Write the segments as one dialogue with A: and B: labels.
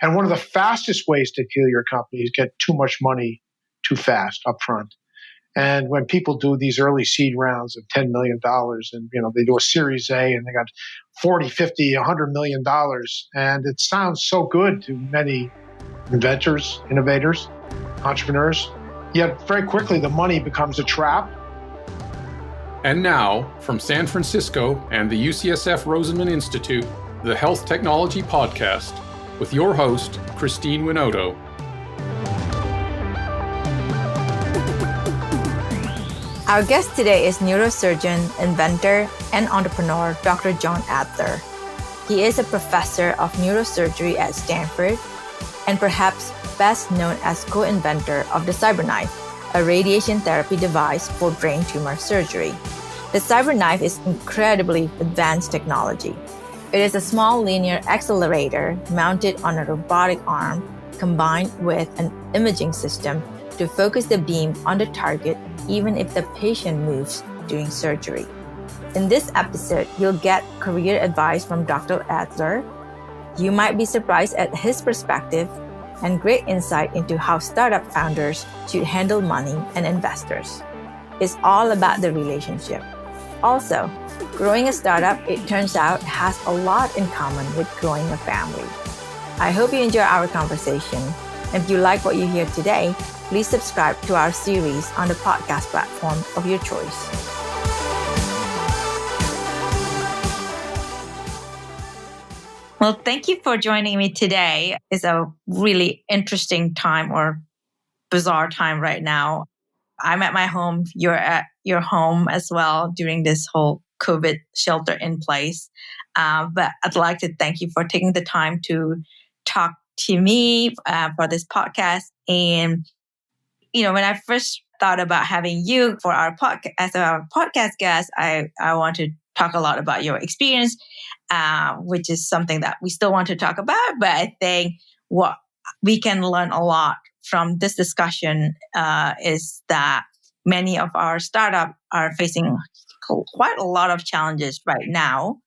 A: And one of the fastest ways to kill your company is get too much money too fast up front. And when people do these early seed rounds of $10 million and, they do a Series A and they got 40, 50, $100 million, and it sounds so good to many inventors, innovators, entrepreneurs, yet very quickly the money becomes a trap.
B: And now, from San Francisco and the UCSF Rosenman Institute, the Health Technology Podcast, with your host, Christine Winoto.
C: Our guest today is neurosurgeon, inventor, and entrepreneur, Dr. John Adler. He is a professor of neurosurgery at Stanford, and perhaps best known as co-inventor of the CyberKnife, a radiation therapy device for brain tumor surgery. The CyberKnife is incredibly advanced technology. It is a small linear accelerator mounted on a robotic arm combined with an imaging system to focus the beam on the target even if the patient moves during surgery. In this episode, you'll get career advice from Dr. Adler. You might be surprised at his perspective and great insight into how startup founders should handle money and investors. It's all about the relationship. Also, growing a startup, it turns out, has a lot in common with growing a family. I hope you enjoy our conversation. And if you like what you hear today, please subscribe to our series on the podcast platform of your choice. Well, thank you for joining me today. It's a really interesting time or bizarre time right now. I'm at my home. You're at your home as well during this whole COVID shelter in place. But I'd like to thank you for taking the time to talk to me for this podcast. And when I first thought about having you for our podcast as our podcast guest, I want to talk a lot about your experience, which is something that we still want to talk about. But I think what we can learn a lot from this discussion is that many of our startups are facing quite a lot of challenges right now.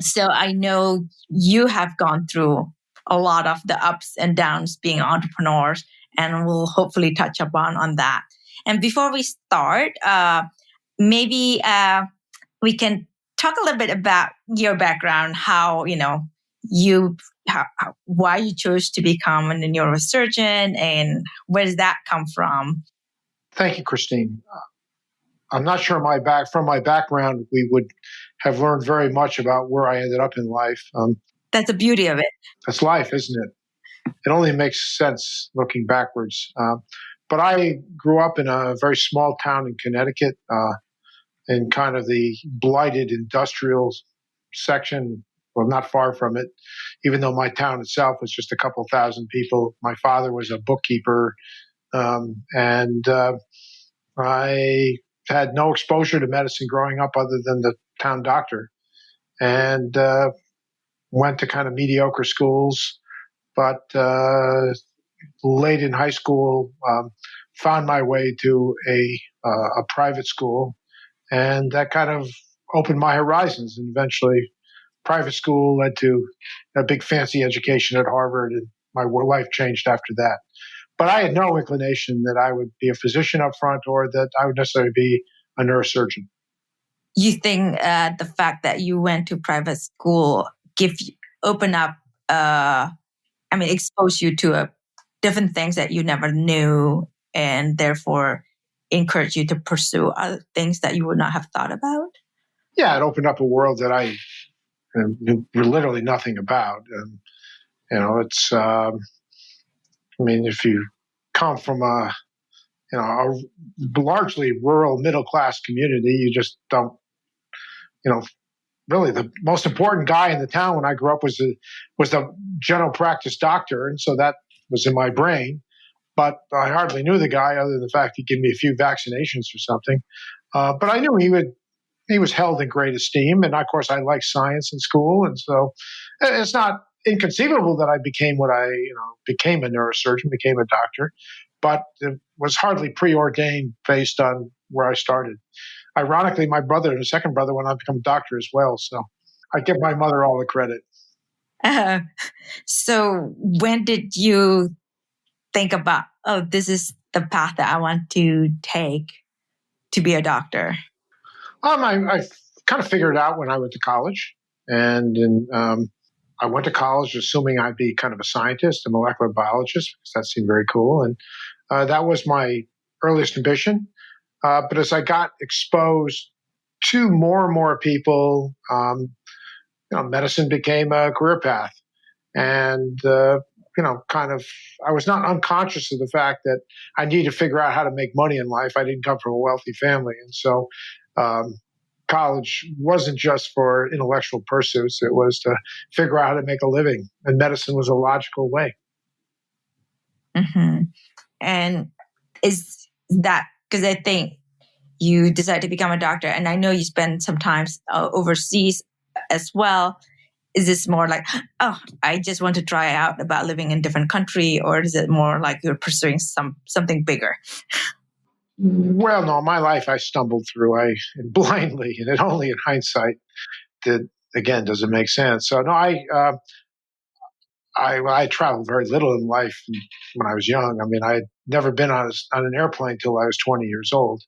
C: So I know you have gone through a lot of the ups and downs being entrepreneurs, and we'll hopefully touch upon on that. And before we start, maybe we can talk a little bit about your background, how, why you chose to become a neurosurgeon, and where does that come from?
A: Thank you, Christine. I'm not sure from my background, we would have learned very much about where I ended up in life.
C: That's the beauty of it.
A: That's life, isn't it? It only makes sense looking backwards. But I grew up in a very small town in Connecticut, in kind of the blighted industrial section, well, not far from it, even though my town itself was just a couple thousand people. My father was a bookkeeper, and I had no exposure to medicine growing up other than the town doctor, and went to kind of mediocre schools. But late in high school, found my way to a private school, and that kind of opened my horizons. And eventually, private school led to a big fancy education at Harvard, and my life changed after that. But I had no inclination that I would be a physician up front or that I would necessarily be a neurosurgeon.
C: You think the fact that you went to private school expose you to different things that you never knew, and therefore encourage you to pursue other things that you would not have thought about?
A: Yeah, it opened up a world that I knew literally nothing about. And, it's, if you come from a largely rural middle-class community, you just don't, really the most important guy in the town when I grew up was the general practice doctor. And so that was in my brain, but I hardly knew the guy other than the fact he'd give me a few vaccinations or something. But I knew he was held in great esteem. And of course I liked science in school. And so it's not inconceivable that I became became a neurosurgeon, became a doctor, but it was hardly preordained based on where I started. Ironically, my brother, the second brother, went on to become a doctor as well. So I give my mother all the credit.
C: So when did you think about, oh, this is the path that I want to take to be a doctor?
A: I kind of figured it out when I went to college. And I went to college assuming I'd be kind of a scientist, a molecular biologist, because that seemed very cool. And that was my earliest ambition. But as I got exposed to more and more people, medicine became a career path. And, I was not unconscious of the fact that I needed to figure out how to make money in life. I didn't come from a wealthy family. And so college wasn't just for intellectual pursuits. It was to figure out how to make a living. And medicine was a logical way.
C: Mm-hmm. And is that because I think you decided to become a doctor, and I know you spend some time overseas as well. Is this more like, oh, I just want to try out about living in a different country, or is it more like you're pursuing something bigger?
A: Well, no, my life I stumbled through blindly, and it only in hindsight does it make sense. So no, I traveled very little in life when I was young. I mean, I had never been on an airplane until I was 20 years old.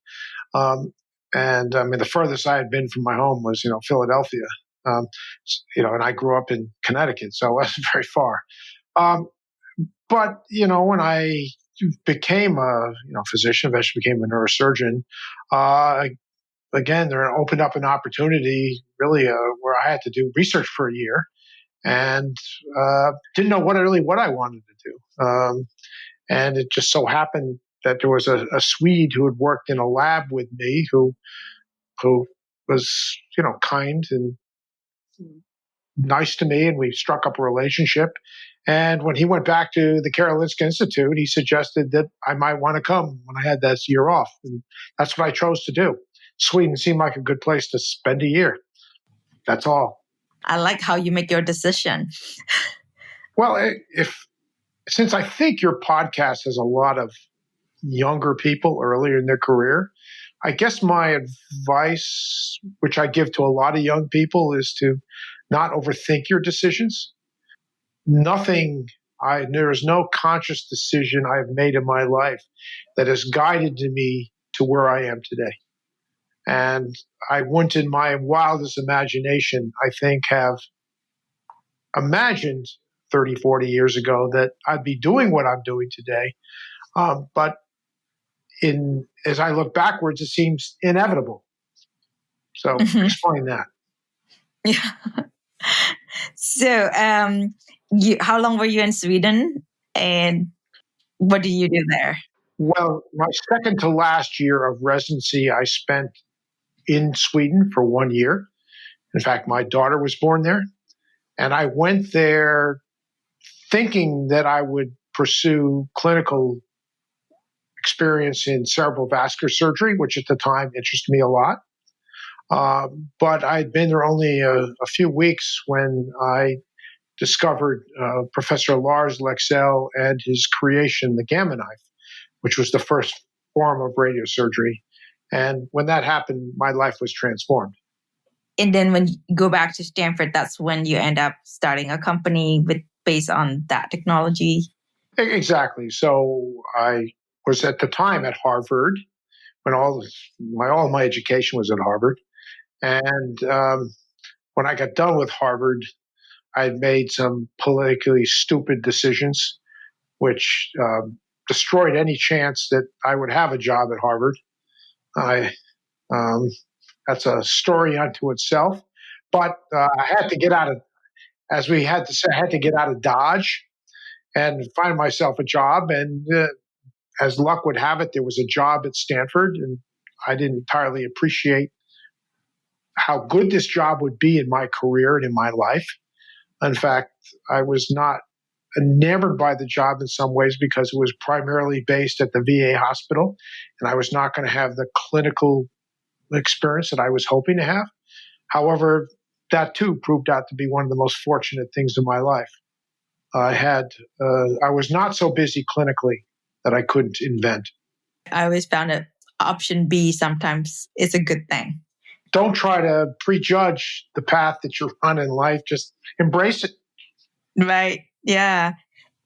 A: And I mean, the furthest I had been from my home was, Philadelphia. And I grew up in Connecticut, so it wasn't very far. But when I became a physician, eventually became a neurosurgeon, again, there opened up an opportunity really where I had to do research for a year, and didn't know what I wanted to do. And it just so happened that there was a Swede who had worked in a lab with me who was kind and nice to me, and we struck up a relationship. And when he went back to the Karolinska Institute, he suggested that I might want to come when I had that year off. And that's what I chose to do. Sweden seemed like a good place to spend a year. That's all.
C: I like how you make your decision.
A: Well, since I think your podcast has a lot of younger people earlier in their career, I guess my advice, which I give to a lot of young people, is to not overthink your decisions. There is no conscious decision I've made in my life that has guided me to where I am today. And I wouldn't, in my wildest imagination, I think, have imagined 30, 40 years ago that I'd be doing what I'm doing today. But as I look backwards, it seems inevitable. So explain that.
C: Yeah. So, how long were you in Sweden, and what do you do there?
A: Well, my second to last year of residency, I spent in Sweden for 1 year. In fact, my daughter was born there. And I went there thinking that I would pursue clinical experience in cerebral vascular surgery, which at the time interested me a lot. But I'd been there only a few weeks when I discovered Professor Lars Leksell and his creation, the gamma knife, which was the first form of radiosurgery. And when that happened, my life was transformed.
C: And then when you go back to Stanford, that's when you end up starting a company based on that technology?
A: Exactly. So I was at the time at Harvard when all my education was at Harvard. And when I got done with Harvard, I'd made some politically stupid decisions, which destroyed any chance that I would have a job at Harvard. That's a story unto itself. But I had to get out of, as we had to say, I had to get out of Dodge and find myself a job. And as luck would have it, there was a job at Stanford, and I didn't entirely appreciate how good this job would be in my career and in my life. In fact, I was not enamored by the job in some ways because it was primarily based at the VA hospital, and I was not going to have the clinical experience that I was hoping to have. However, that too proved out to be one of the most fortunate things in my life. I was not so busy clinically that I couldn't invent.
C: I always found that option B sometimes is a good thing.
A: Don't try to prejudge the path that you're on in life. Just embrace it.
C: Right. Yeah.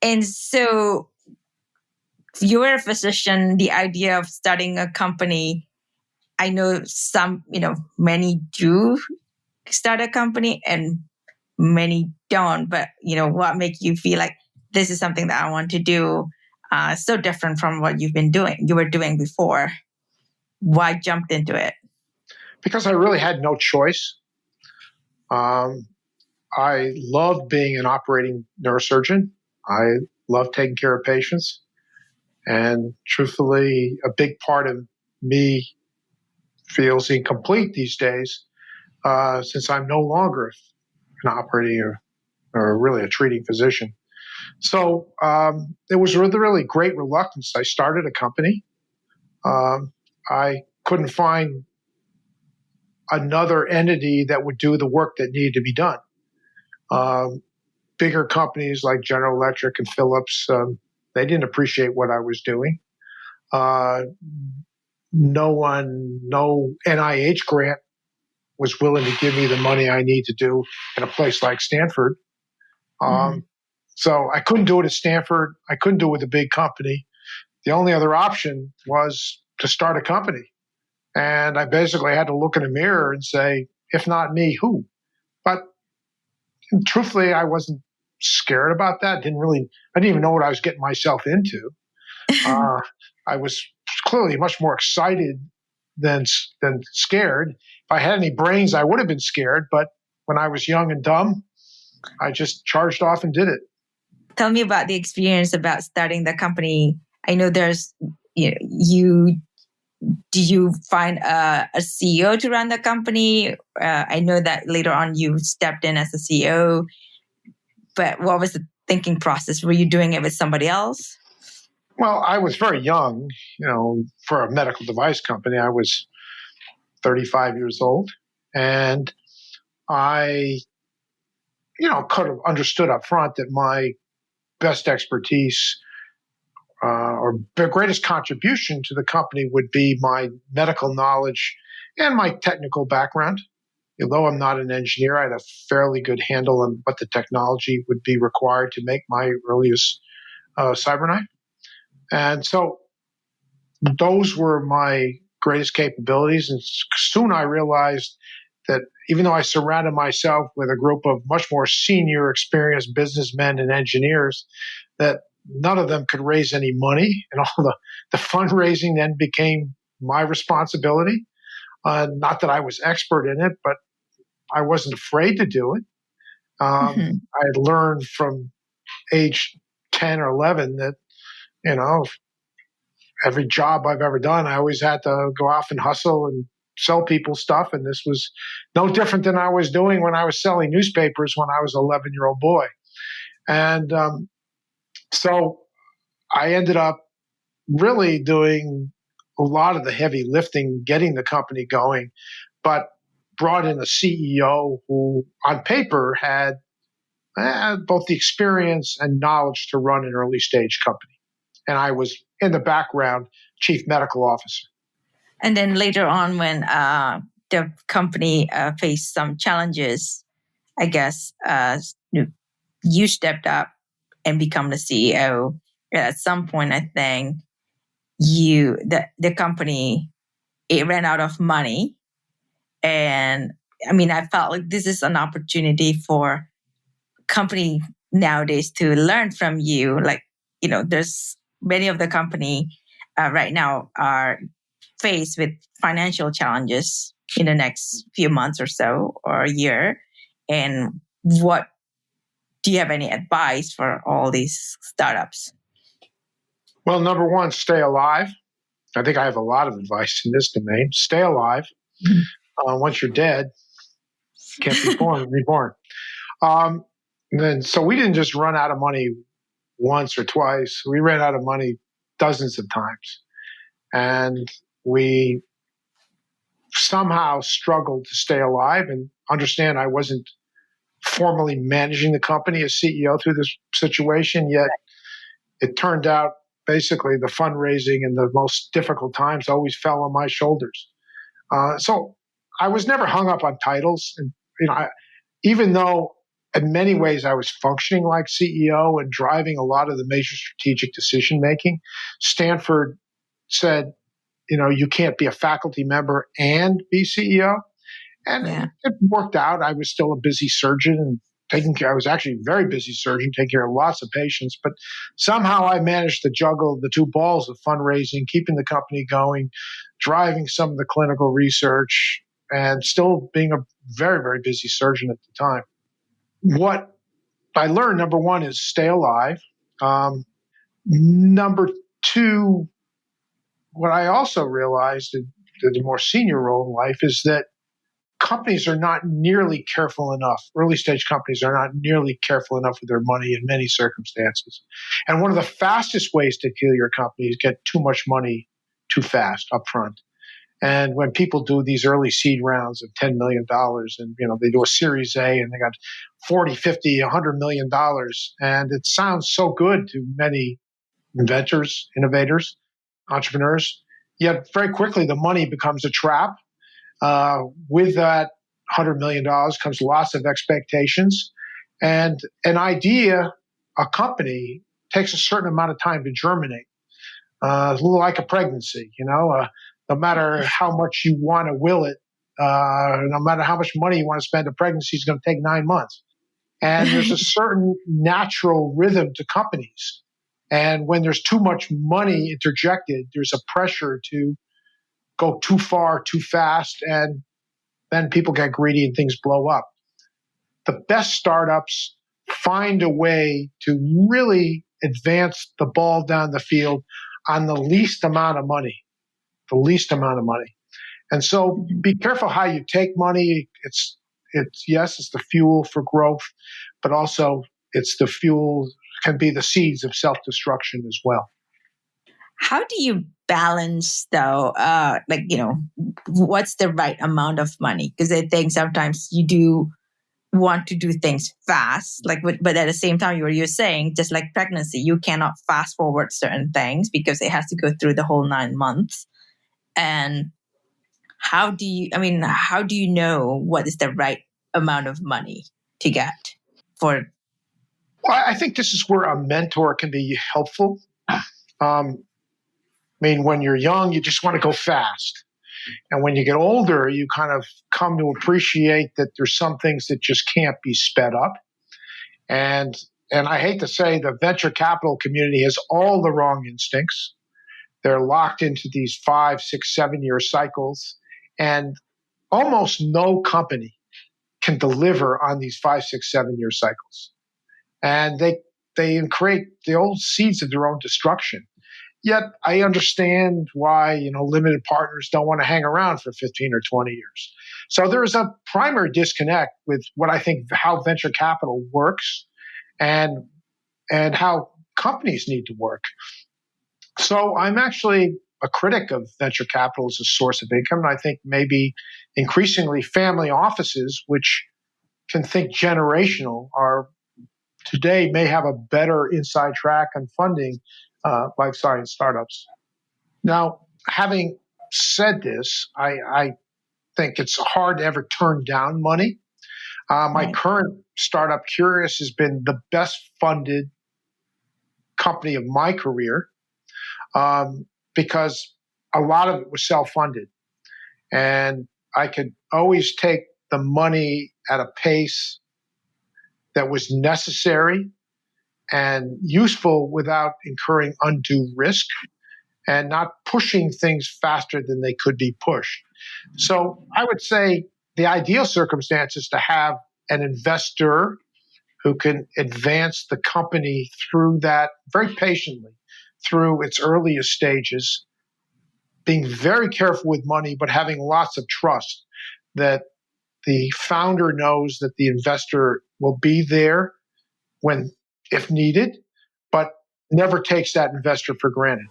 C: And so you're a physician, the idea of starting a company, I know many do start a company and many don't, but what makes you feel like this is something that I want to do, so different from what you were doing before? Why jumped into it?
A: Because I really had no choice. I loved being an operating neurosurgeon. I love taking care of patients. And truthfully, a big part of me feels incomplete these days, since I'm no longer an operating or really a treating physician. So it was with really great reluctance I started a company. I couldn't find another entity that would do the work that needed to be done. Bigger companies like General Electric and Philips, they didn't appreciate what I was doing. No NIH grant was willing to give me the money I need to do in a place like Stanford. So I couldn't do it at Stanford. I couldn't do it with a big company. The only other option was to start a company. And I basically had to look in the mirror and say, if not me, who? But truthfully, I wasn't scared about that. I didn't even know what I was getting myself into. I was clearly much more excited than scared. If I had any brains, I would have been scared. But when I was young and dumb, I just charged off and did it.
C: Tell me about the experience about starting the company. I know there's, do you find a CEO to run the company? I know that later on you stepped in as a CEO, but what was the thinking process? Were you doing it with somebody else?
A: Well, I was very young, for a medical device company. I was 35 years old, and I, could have understood up front that my best expertise or the greatest contribution to the company would be my medical knowledge and my technical background. Although I'm not an engineer, I had a fairly good handle on what the technology would be required to make my earliest CyberKnife. And so those were my greatest capabilities. And soon I realized that even though I surrounded myself with a group of much more senior, experienced businessmen and engineers, that none of them could raise any money, and all the fundraising then became my responsibility. Not that I was expert in it, but I wasn't afraid to do it. I had learned from age 10 or 11 that, every job I've ever done, I always had to go off and hustle and sell people stuff. And this was no different than I was doing when I was selling newspapers when I was an 11-year-old boy. And so I ended up really doing a lot of the heavy lifting, getting the company going, but brought in a CEO who on paper had both the experience and knowledge to run an early stage company. And I was in the background, chief medical officer.
C: And then later on, when the company faced some challenges, I guess you stepped up and become the CEO. At some point, I think the company, it ran out of money. And I felt like this is an opportunity for company nowadays to learn from you. Like, there's many of the company right now are faced with financial challenges in the next few months or so, or a year. And do you have any advice for all these startups?
A: Well, number one, stay alive. I think I have a lot of advice in this domain. Stay alive. Once you're dead, you can't be reborn. So we didn't just run out of money once or twice. We ran out of money dozens of times. And we somehow struggled to stay alive and understand I wasn't formally managing the company as CEO through this situation, yet it turned out basically the fundraising and the most difficult times always fell on my shoulders. So I was never hung up on titles. And even though in many ways, I was functioning like CEO and driving a lot of the major strategic decision making. Stanford said, you can't be a faculty member and be CEO. And it worked out. I was still a busy surgeon and I was actually a very busy surgeon, taking care of lots of patients. But somehow I managed to juggle the two balls of fundraising, keeping the company going, driving some of the clinical research, and still being a very, very busy surgeon at the time. What I learned, number one, is stay alive. Number two, what I also realized in the more senior role in life is that companies are not nearly careful enough. Early stage companies are not nearly careful enough with their money in many circumstances. And one of the fastest ways to kill your company is get too much money too fast up front. And when people do these early seed rounds of $10 million and, they do a Series A and they got 40, 50, $100 million, and it sounds so good to many inventors, innovators, entrepreneurs, yet very quickly the money becomes a trap. With that $100 million comes lots of expectations. And an idea, a company, takes a certain amount of time to germinate. It's a little like a pregnancy, no matter how much you want to will it, no matter how much money you want to spend, a pregnancy is going to take 9 months. And there's a certain natural rhythm to companies. And when there's too much money interjected, there's a pressure to go too far, too fast, and then people get greedy and things blow up. The best startups find a way to really advance the ball down the field on the least amount of money. And so be careful how you take money. It's the fuel for growth, but also it's the fuel, can be the seeds of self-destruction as well.
D: How do you balance, though, what's the right amount of money? Because I think sometimes you do want to do things fast, but at the same time, you're saying, just like pregnancy, you cannot fast forward certain things because it has to go through the whole 9 months. And how do you know what is the right amount of money to get for?
A: Well, I think this is where a mentor can be helpful. When you're young, you just want to go fast. And when you get older, you kind of come to appreciate that there's some things that just can't be sped up. And I hate to say the venture capital community has all the wrong instincts. They're locked into these 5, 6, 7-year cycles. And almost no company can deliver on these 5, 6, 7-year cycles. And they create the old seeds of their own destruction. Yet I understand why, limited partners don't want to hang around for 15 or 20 years. So there is a primary disconnect with what I think how venture capital works and how companies need to work. So I'm actually a critic of venture capital as a source of income. And I think maybe increasingly family offices, which can think generational, today may have a better inside track on funding life science startups. Now, having said this, I think it's hard to ever turn down money. My current startup, Cureus, has been the best funded company of my career because a lot of it was self-funded. And I could always take the money at a pace that was necessary and useful without incurring undue risk and not pushing things faster than they could be pushed. So I would say the ideal circumstance is to have an investor who can advance the company through that very patiently, through its earliest stages, being very careful with money, but having lots of trust that the founder knows that the investor will be there if needed, but never takes that investor for granted.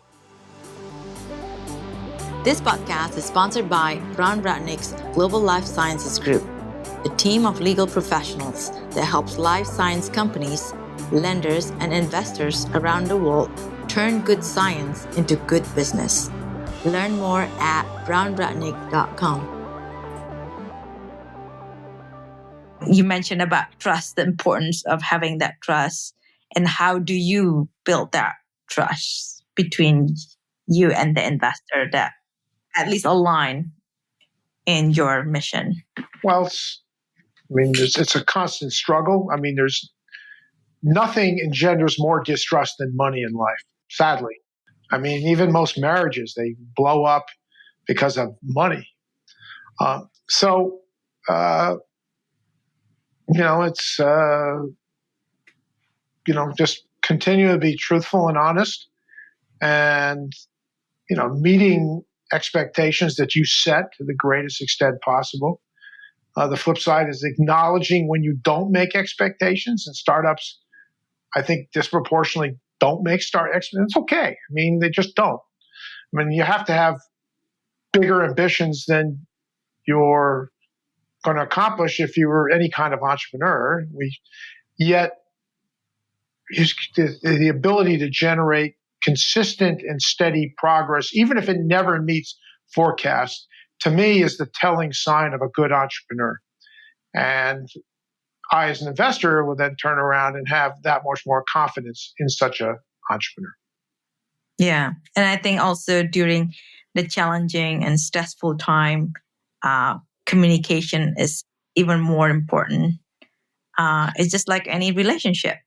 C: This podcast is sponsored by Brown Rudnick's Global Life Sciences Group, a team of legal professionals that helps life science companies, lenders, and investors around the world turn good science into good business. Learn more at brownrudnick.com.
D: You mentioned about trust, the importance of having that trust, and how do you build that trust between you and the investor that at least align in your mission?
A: Well, it's a constant struggle. I mean, there's nothing engenders more distrust than money in life, sadly. I mean, even most marriages, they blow up because of money. It's, just continue to be truthful and honest and, meeting expectations that you set to the greatest extent possible. The flip side is acknowledging when you don't make expectations, and startups, I think, disproportionately don't make expectations. It's okay. I mean, they just don't. I mean, you have to have bigger ambitions than you're going to accomplish if you were any kind of entrepreneur. Yet, the ability to generate consistent and steady progress, even if it never meets forecasts, to me is the telling sign of a good entrepreneur. And I, as an investor, will then turn around and have that much more confidence in such an entrepreneur.
D: Yeah. And I think also during the challenging and stressful time, communication is even more important. It's just like any relationship.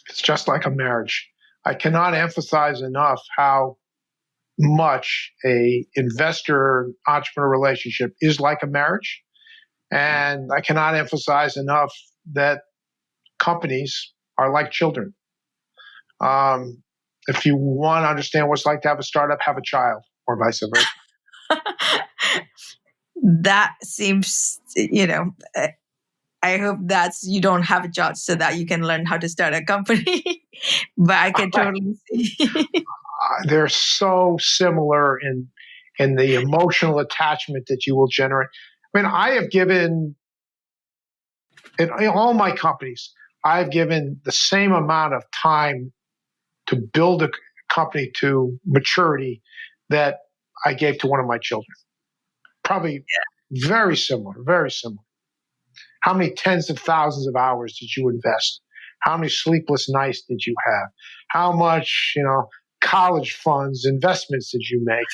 A: It's just like a marriage. I cannot emphasize enough how much a investor-entrepreneur relationship is like a marriage. And I cannot emphasize enough that companies are like children. If you want to understand what it's like to have a startup, have a child, or vice versa.
D: That seems, I hope you don't have a child so that you can learn how to start a company. But I can totally see.
A: They're so similar in the emotional attachment that you will generate. I mean, I have given, in all my companies, I've given the same amount of time to build a company to maturity that I gave to one of my children. Probably very similar, very similar. How many tens of thousands of hours did you invest? How many sleepless nights did you have? How much, college funds, investments did you make?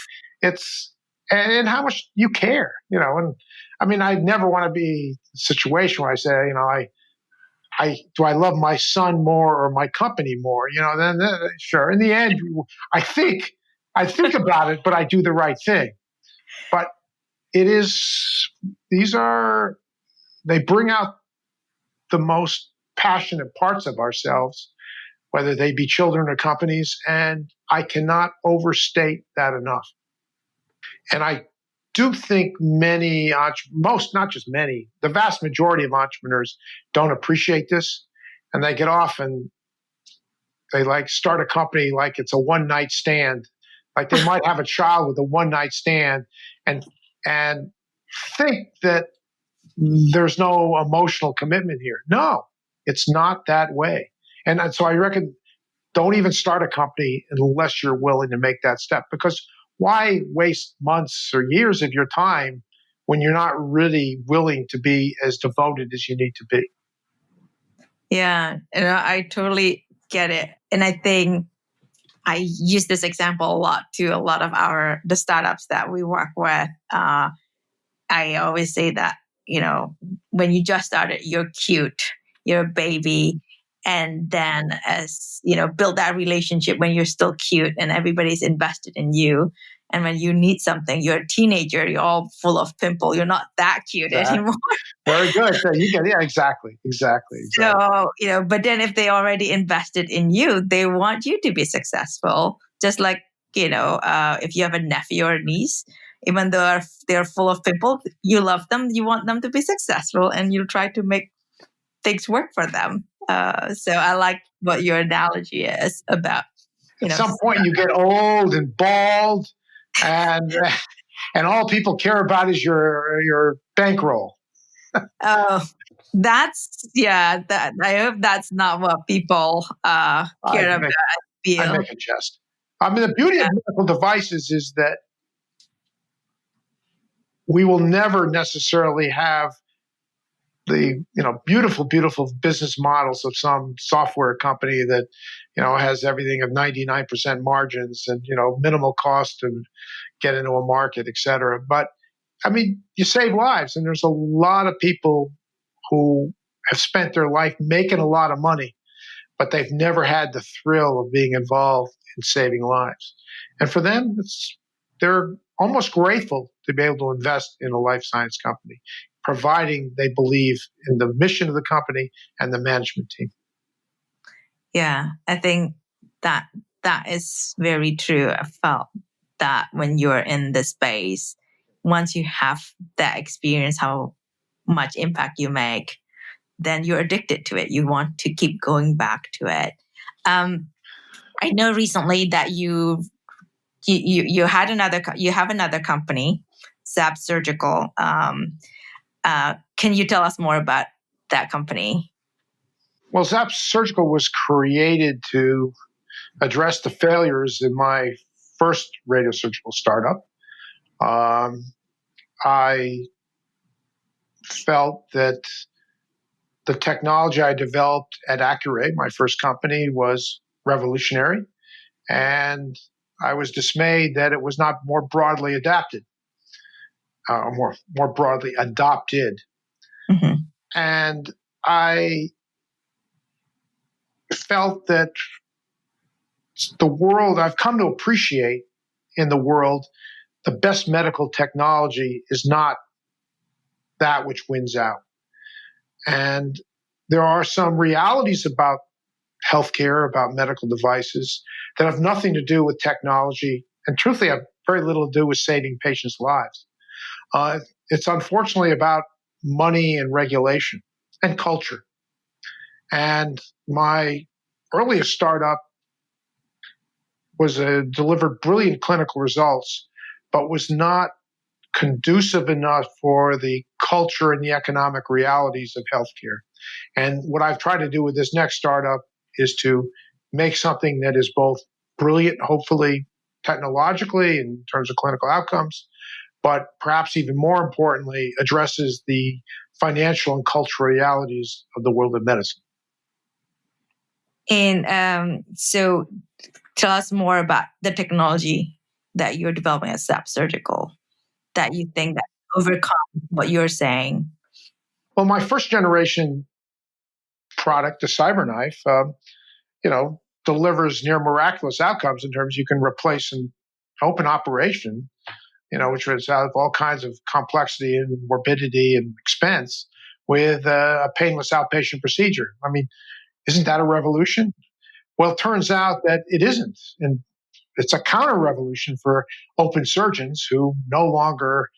A: And how much you care, and I mean, I never want to be in a situation where I say, do I love my son more or my company more? Then sure. In the end, I think about it, but I do the right thing. But they bring out the most passionate parts of ourselves, whether they be children or companies, and I cannot overstate that enough. And I do think not just many, the vast majority of entrepreneurs don't appreciate this, and they get off and they start a company like it's a one-night stand. Like they might have a child with a one-night stand and think that there's no emotional commitment here. No, it's not that way. And so I reckon don't even start a company unless you're willing to make that step, because why waste months or years of your time when you're not really willing to be as devoted as you need to be?
D: Yeah, I totally get it. And I think I use this example a lot to a lot of the startups that we work with. I always say that, when you just started, you're cute, you're a baby. And then build that relationship when you're still cute and everybody's invested in you. And when you need something, you're a teenager, you're all full of pimples. You're not that cute anymore.
A: Very good. So exactly.
D: So, but then if they already invested in you, they want you to be successful. Just like, if you have a nephew or a niece, even though they're full of pimples, you love them, you want them to be successful, and you try to make things work for them. So I like what your analogy is about.
A: At some point, you get old and bald, and all people care about is your bankroll.
D: Oh, I hope that's not what people care about.
A: I make a jest. I mean, the beauty of medical devices is that we will never necessarily have beautiful, beautiful business models of some software company that, has everything of 99% margins and, minimal cost to get into a market, et cetera. But I mean, you save lives, and there's a lot of people who have spent their life making a lot of money, but they've never had the thrill of being involved in saving lives. And for them, they're almost grateful to be able to invest in a life science company, providing they believe in the mission of the company and the management team.
D: Yeah, I think that is very true. I felt that when you're in the space, once you have that experience, how much impact you make, then you're addicted to it. You want to keep going back to it. I know recently that you have another company, CyberKnife. Can you tell us more about that company?
A: Well, CyberKnife was created to address the failures in my first radiosurgical startup. I felt that the technology I developed at Accuray, my first company, was revolutionary, and I was dismayed that it was not more broadly adopted.
D: Mm-hmm.
A: And I felt that the world, I've come to appreciate in the world, the best medical technology is not that which wins out. And there are some realities about healthcare, about medical devices that have nothing to do with technology, and truthfully have very little to do with saving patients' lives. It's unfortunately about money and regulation and culture. And my earliest startup delivered brilliant clinical results, but was not conducive enough for the culture and the economic realities of healthcare. And what I've tried to do with this next startup is to make something that is both brilliant, hopefully technologically in terms of clinical outcomes, but perhaps even more importantly, addresses the financial and cultural realities of the world of medicine.
D: And so tell us more about the technology that you're developing at CyberKnife that you think that overcomes what you're saying.
A: Well, my first generation product, the CyberKnife, delivers near miraculous outcomes in terms you can replace an open operation, which was out of all kinds of complexity and morbidity and expense, with a painless outpatient procedure. I mean, isn't that a revolution? Well, it turns out that it isn't. And it's a counter-revolution for open surgeons who no longer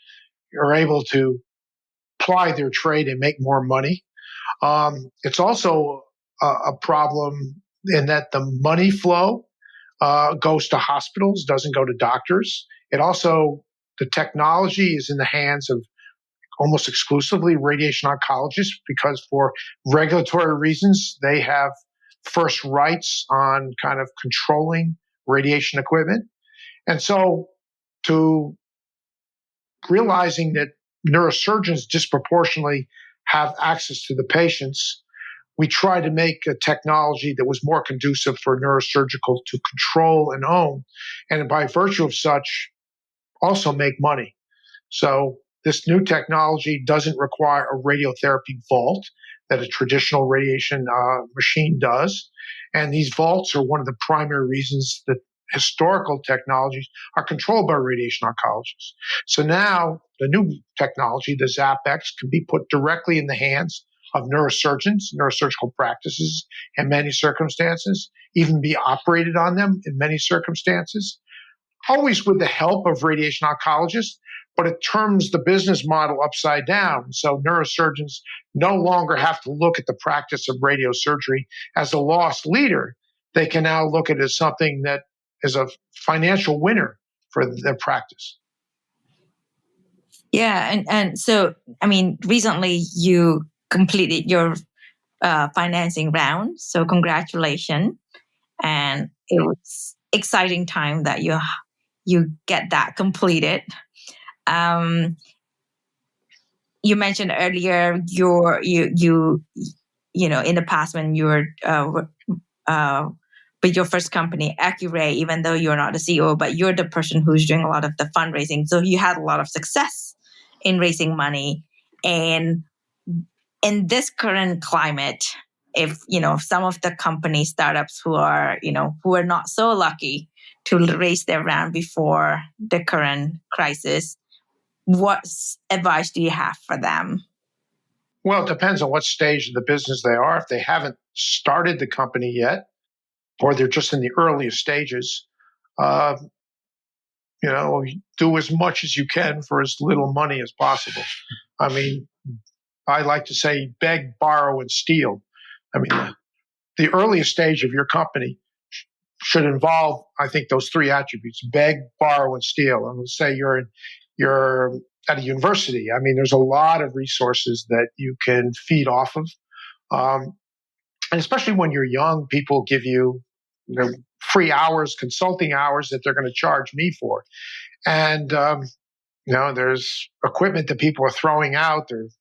A: are able to ply their trade and make more money. It's also a problem in that the money flow goes to hospitals, doesn't go to doctors. The technology is in the hands of almost exclusively radiation oncologists because for regulatory reasons, they have first rights on kind of controlling radiation equipment. And so to realizing that neurosurgeons disproportionately have access to the patients, we tried to make a technology that was more conducive for neurosurgical to control and own, and by virtue of such, also make money. So this new technology doesn't require a radiotherapy vault that a traditional radiation machine does. And these vaults are one of the primary reasons that historical technologies are controlled by radiation oncologists. So now the new technology, the ZapX, can be put directly in the hands of neurosurgeons, neurosurgical practices in many circumstances, even be operated on them in many circumstances, always with the help of radiation oncologists, but it turns the business model upside down. So neurosurgeons no longer have to look at the practice of radiosurgery as a lost leader. They can now look at it as something that is a financial winner for their practice.
D: Yeah, and so, I mean, recently you completed your financing round, so congratulations. And it was exciting time that you get that completed. you mentioned earlier you in the past when you were with your first company, Accurate, even though you're not the CEO, but you're the person who's doing a lot of the fundraising. So you had a lot of success in raising money. And in this current climate, if some of the company startups who are not so lucky to raise their round before the current crisis, what advice do you have for them?
A: Well, it depends on what stage of the business they are. If they haven't started the company yet, or they're just in the earliest stages, do as much as you can for as little money as possible. I mean, I like to say beg, borrow, and steal. I mean, the earliest stage of your company should involve, I think, those three attributes: beg, borrow, and steal. And let's say you're at a university. I mean, there's a lot of resources that you can feed off of. And especially when you're young, people give you, free hours, consulting hours that they're going to charge me for. And, there's equipment that people are throwing out. There's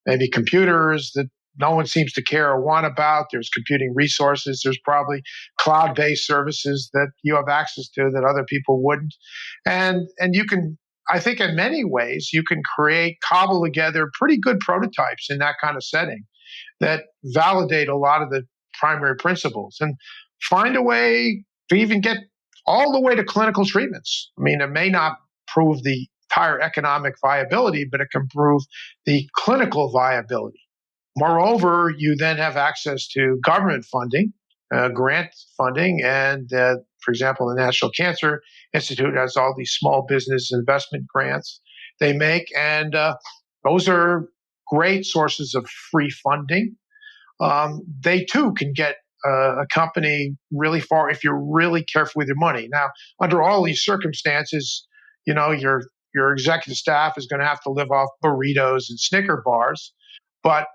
A: maybe computers that no one seems to care or want about. There's computing resources. There's probably cloud-based services that you have access to that other people wouldn't. And you can, I think in many ways, you can cobble together pretty good prototypes in that kind of setting that validate a lot of the primary principles and find a way to even get all the way to clinical treatments. I mean, it may not prove the entire economic viability, but it can prove the clinical viability. Moreover, you then have access to government funding, grant funding, and for example, the National Cancer Institute has all these small business investment grants they make, and those are great sources of free funding. They too can get a company really far if you're really careful with your money. Now, under all these circumstances, your executive staff is going to have to live off burritos and Snicker bars. But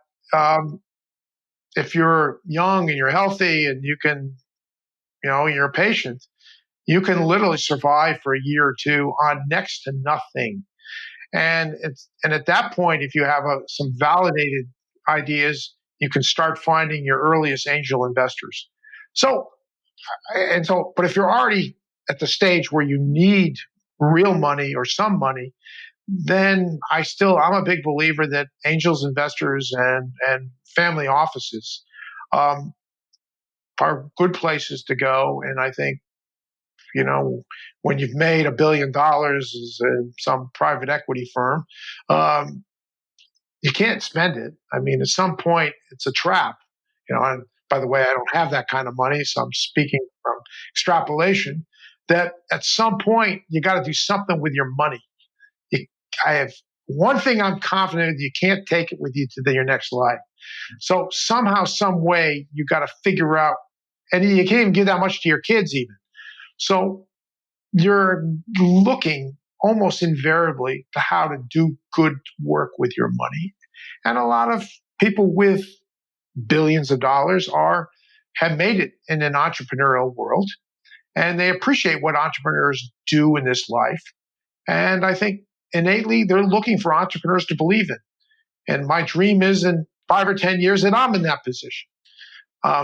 A: if you're young and you're healthy and you can, you're patient, you can literally survive for a year or two on next to nothing. And at that point, if you have some validated ideas, you can start finding your earliest angel investors. But if you're already at the stage where you need real money or some money, then I'm a big believer that angels investors and family offices are good places to go. And I think, when you've made $1 billion as some private equity firm, you can't spend it. I mean, at some point, it's a trap. And by the way, I don't have that kind of money, so I'm speaking from extrapolation, that at some point, you got to do something with your money. I have one thing I'm confident you can't take it with you to your next life. So somehow, some way, you got to figure out, and you can't even give that much to your kids even. So you're looking almost invariably to how to do good work with your money. And a lot of people with billions of dollars have made it in an entrepreneurial world, and they appreciate what entrepreneurs do in this life. And I think innately they're looking for entrepreneurs to believe in. And my dream is in 5 or 10 years that I'm in that position.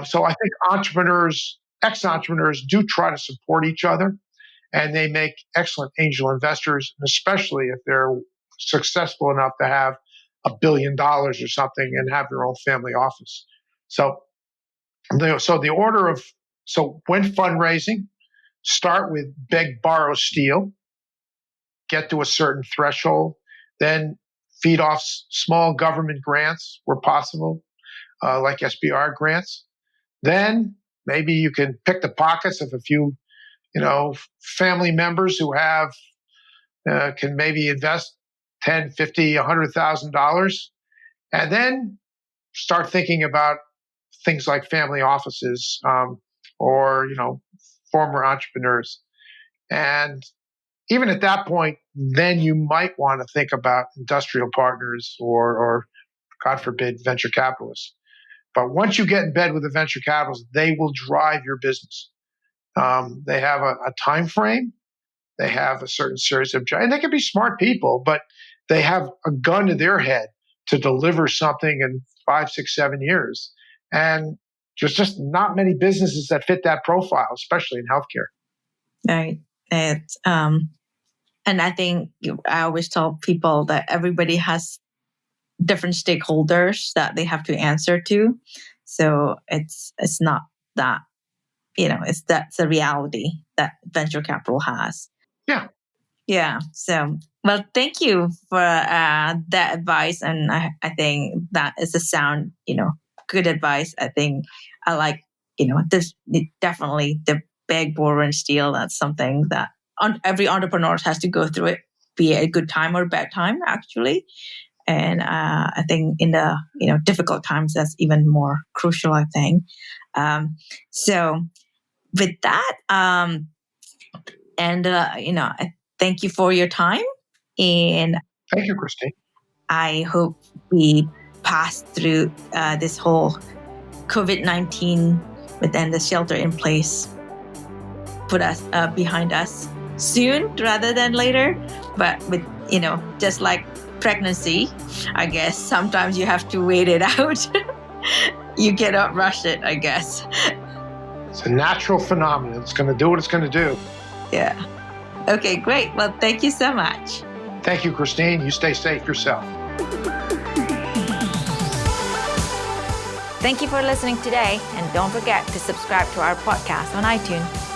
A: So I think ex-entrepreneurs do try to support each other, and they make excellent angel investors, especially if they're successful enough to have $1 billion or something and have their own family office. So when fundraising, start with beg, borrow, steal, get to a certain threshold, then feed off small government grants where possible, like SBR grants. Then maybe you can pick the pockets of a few, family members who can maybe invest $10, $50, $100,000, and then start thinking about things like family offices or former entrepreneurs. And even at that point, then you might want to think about industrial partners or God forbid, venture capitalists. But once you get in bed with the venture capitalists, they will drive your business. They have a time frame. They have a certain series of objectives. And they can be smart people, but they have a gun to their head. to deliver something in 5, 6, 7 years. And there's just not many businesses that fit that profile, especially in healthcare.
D: Right. And I think I always tell people that everybody has different stakeholders that they have to answer to. So it's not that, that's a reality that venture capital has.
A: Yeah.
D: Yeah. So, well, thank you for that advice. And I think that is a sound, good advice. I think I like, this definitely the big, boring steel. That's something that every entrepreneur has to go through it, be it a good time or a bad time, actually. And I think in the difficult times, that's even more crucial, I think. So with that, I thank you for your time. And
A: thank you, Christine.
D: I hope we pass through this whole COVID-19 within the shelter in place, put us behind us soon rather than later. But with, just like pregnancy, I guess sometimes you have to wait it out. You cannot rush it, I guess.
A: It's a natural phenomenon. It's going to do what it's going to do.
D: Yeah. Okay, great. Well, thank you so much.
A: Thank you, Christine. You stay safe yourself.
C: Thank you for listening today, and don't forget to subscribe to our podcast on iTunes.